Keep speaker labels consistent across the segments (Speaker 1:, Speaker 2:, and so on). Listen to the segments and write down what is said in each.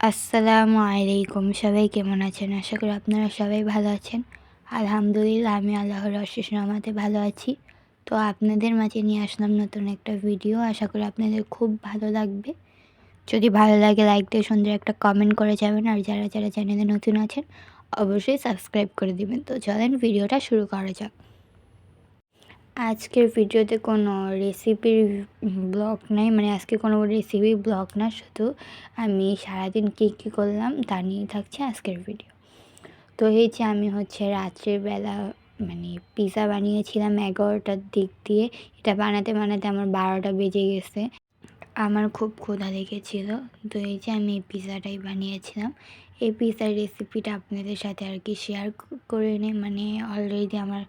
Speaker 1: আসসালামু আলাইকুম। সবাই কেমন আছেন? আশা করি আপনারা সবাই ভালো আছেন। আলহামদুলিল্লাহ আমি আল্লাহর অশেষ রহমতে ভালো আছি। তো আপনাদের মাঝে নিয়ে আসলাম নতুন একটা ভিডিও। আশা করি আপনাদের খুব ভালো লাগবে। যদি ভালো লাগে লাইক দিয়ে সুন্দর একটা কমেন্ট করে যাবেন। আর যারা চ্যানেলে নতুন আছেন অবশ্যই সাবস্ক্রাইব করে দিবেন। তো চলেন ভিডিওটা শুরু করা যাক। আজকের ভিডিওতে কোনো রেসিপির ব্লগ নাই, মানে আজকে কোনো রেসিপি ব্লগ না, শুধু আমি সারাদিন কী করলাম তা নিয়ে থাকছে আজকের ভিডিও। তো এই যে আমি রাত্রের বেলা মানে পিৎজা বানিয়েছিলাম 11টার দিক দিয়ে। এটা বানাতে বানাতে আমার 12টা বেজে গেছে। আমার খুব ক্ষুধা লেগেছিল। তো এই যে আমি এই পিৎজাটাই বানিয়েছিলাম। এই পিৎজার রেসিপিটা আপনাদের সাথে আর কি শেয়ার করে নিই, মানে অলরেডি আমার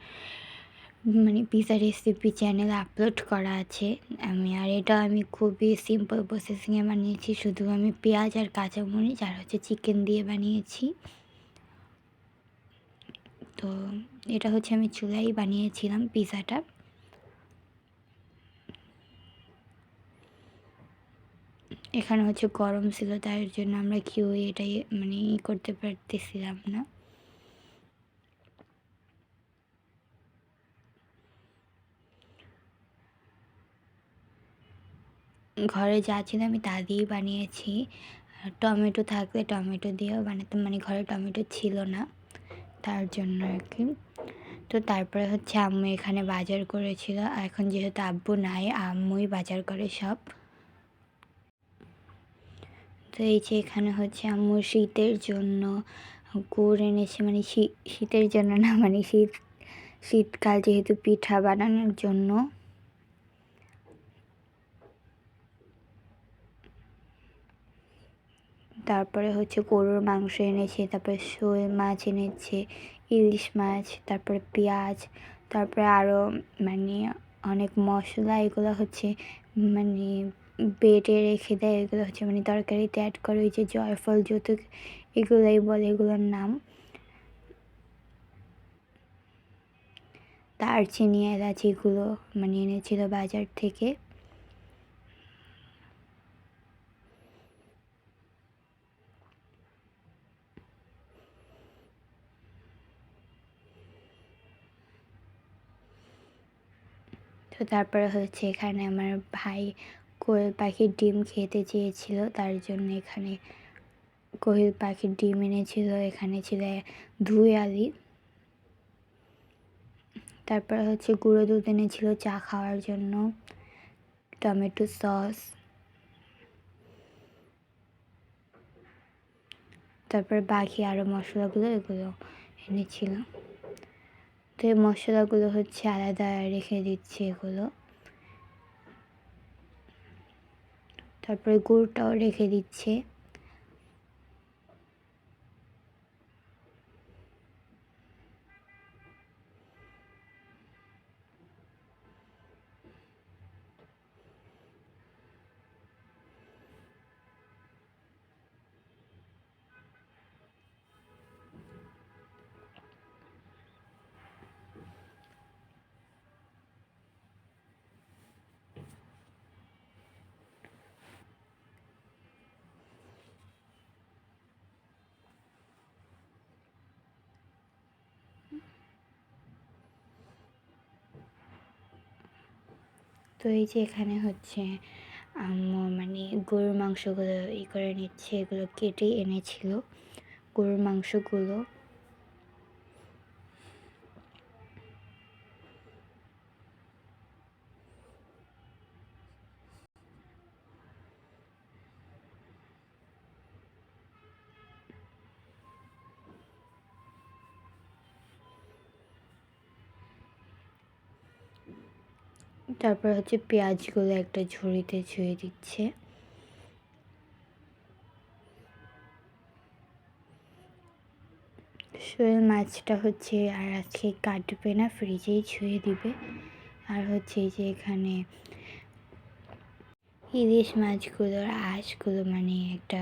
Speaker 1: পিৎজা রেসিপি চ্যানেলে আপলোড করা আছে। এটা আমি খুবই সিম্পল প্রসেসিংয়ে বানিয়েছি। শুধু আমি পেঁয়াজ আর কাঁচামরিচ আর চিকেন দিয়ে বানিয়েছি। তো এটা আমি চুলায় বানিয়েছিলাম পিৎজাটা। এখানে গরম ছিল, তার জন্য আমরা কেউ এটাই করতে পারতেছিলাম না। ঘরে যা ছিল আমি তা দিয়েই বানিয়েছি। টমেটো থাকলে টমেটো দিয়েও বানাতাম, ঘরে টমেটো ছিল না, তার জন্য আর কি। তো তারপরে আম্মু এখানে বাজার করেছিল। এখন যেহেতু আব্বু নাই, আম্মুই বাজার করে সব। তো এই যে এখানে আম্মু শীতের জন্য গুড় এনেছে, শীতের জন্য না, শীতকাল যেহেতু পিঠা বানানোর জন্য। তারপরে গরুর মাংস এনেছে, তারপরে শোল মাছ এনেছে, ইলিশ মাছ, তারপরে পেঁয়াজ, তারপরে আরও অনেক মশলা। এগুলো মানে বেটে রেখে দেয়। এগুলো তরকারিতে অ্যাড করে, ওই যে জয়ফল যৌতুক এগুলোই বলে এগুলোর নাম। দারচিনি, এলাচ এগুলো এনেছিল বাজার থেকে। তো তারপরে এখানে আমার ভাই কোয়েল পাখির ডিম খেতে চেয়েছিল, তার জন্য এখানে কোয়েল পাখির ডিম এনেছিল। এখানে ছিল ধুই আলি। তারপরে গুঁড়ো দুধ এনেছিল চা খাওয়ার জন্য, টমেটো সস, তারপর বাকি আরও মশলাগুলো এগুলো এনেছিল। তো এই মশলাগুলো আলাদা রেখে দিচ্ছি এগুলো। তারপরে গুড়টাও রেখে দিচ্ছে। তো এই যে এখানে আম্মু গরুর মাংসগুলো করে নিচ্ছে। এগুলো কেটে এনেছিল গরুর মাংসগুলো। তারপর পেঁয়াজগুলো একটা ঝুড়িতে ছুঁয়ে দিচ্ছে। শোল মাছটা আর আজকে কাটবে না, ফ্রিজেই ছুঁয়ে দিবে। আর এই যে এখানে ইলিশ মাছগুলোর আঁশগুলো একটা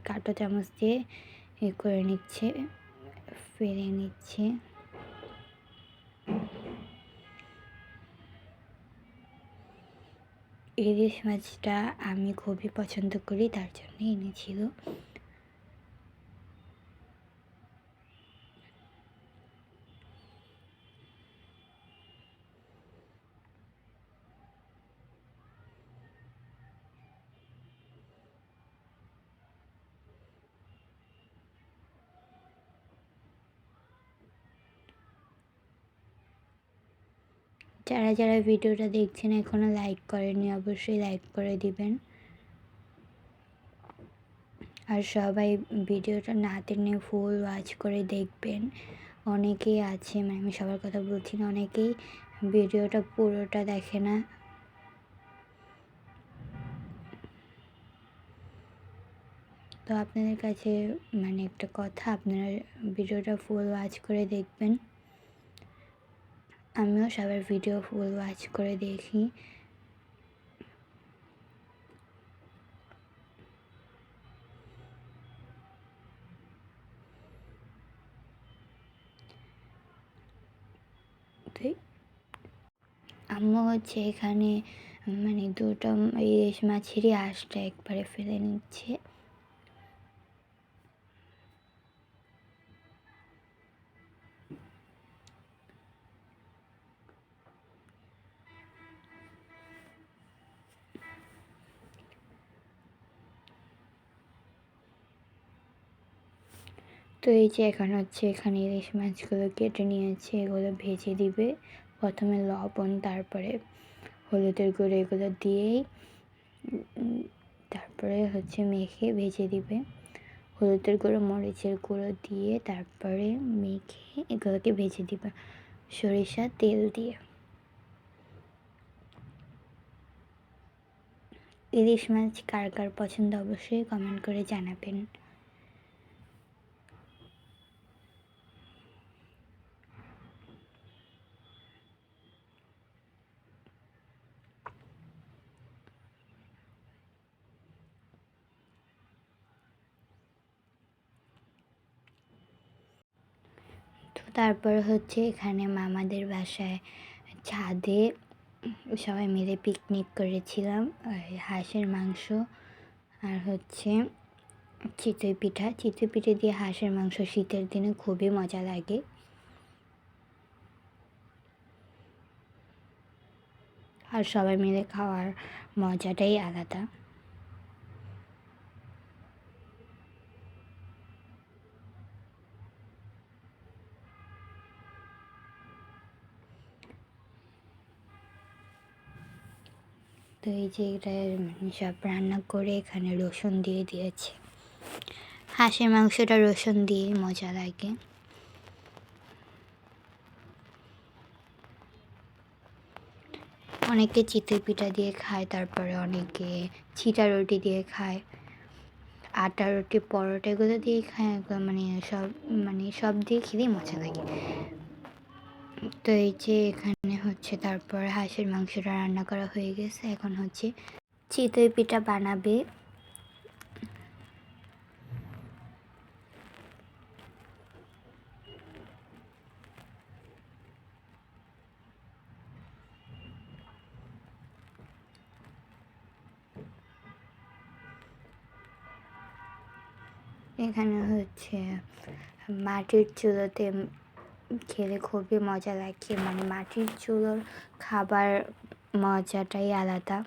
Speaker 1: কাঁটা চামচ দিয়ে করে নিচ্ছে, ফেলে নিচ্ছে। ইলিশ মাছটা আমি খুবই পছন্দ করি, তার জন্যই এনেছিল। যারা যারা ভিডিওটা দেখছেন এখনও লাইক করেননি, অবশ্যই লাইক করে দিবেন। আর সবাই ভিডিওটা না টেনে ফুল ওয়াচ করে দেখবেন। অনেকেই আছে, মানে আমি সবার কথা বলছি না, অনেকেই ভিডিওটা পুরোটা দেখে না। তো আপনাদের কাছে মানে একটা কথা, আপনারা ভিডিওটা ফুল ওয়াচ করে দেখবেন। আমিও সবার ভিডিও ফুল ওয়াচ করে দেখি। তো আম্মু হচ্ছে এখানে মানে দুটো ইলিশ মাছেরই আঁশটা একবারে ফেলে নিচ্ছে। তো এই যে এখন হচ্ছে এখানে ইলিশ মাছগুলো কেটে নিয়েছে, এগুলো ভেজে দিবে। প্রথমে লবণ, তারপরে হলুদের গুঁড়ো এগুলো দিয়েই তারপরে হচ্ছে মেখে ভেজে দিবে। হলুদের গুঁড়ো, মরিচের গুঁড়ো দিয়ে তারপরে মেখে এগুলোকে ভেজে দিবে সরিষা তেল দিয়ে। ইলিশ মাছ কার কার পছন্দ অবশ্যই কমেন্ট করে জানাবেন। তো তারপর হচ্ছে এখানে মামাদের বাসায় ছাদে সবাই মিলে পিকনিক করেছিলাম। হাঁসের মাংস আর হচ্ছে চিতই পিঠা। চিতই পিঠে দিয়ে হাঁসের মাংস শীতের দিনে খুবই মজা লাগে। আর সবাই মিলে খাওয়ার মজাটাই আলাদা। তো এই যে এটা মানে সব রান্না করে এখানে রসুন দিয়ে দিয়েছে। হাঁসের মাংসটা রসুন দিয়ে মজা লাগে। অনেকে চিতই পিঠা দিয়ে খায়, তারপরে অনেকে ছিটা রুটি দিয়ে খায়, আটা রুটি, পরোটা এগুলো দিয়ে খায়। মানে সব দিয়ে খেলেই মজা লাগে। তো এই যে এখানে হচ্ছে তারপর হাঁসের মাংসটা রান্না করা হয়ে গেছে, এখন হচ্ছে চিতই পিঠা বানাবে। এখানে হচ্ছে মাটির চুলোতে খেলে খুবই মজা লাগে, মানে মাটির চুলোর খাবার মজাটাই আলাদা।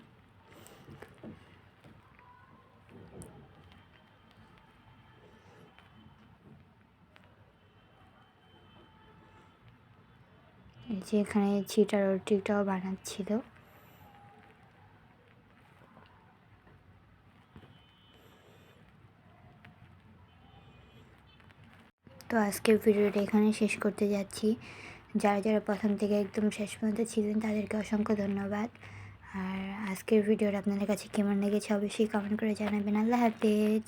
Speaker 1: এই যে এখানে ছিটা রুটিটাও বানাচ্ছিল। তো আজকের ভিডিওটা এখানে শেষ করতে যাচ্ছি। যারা যারা প্রথম থেকে একদম শেষ পর্যন্ত ছিলেন তাদেরকে অসংখ্য ধন্যবাদ। আর আজকের ভিডিওটা আপনাদের কাছে কেমন লেগেছে অবশ্যই কমেন্ট করে জানাবেন। আল্লাহ হাফেজ।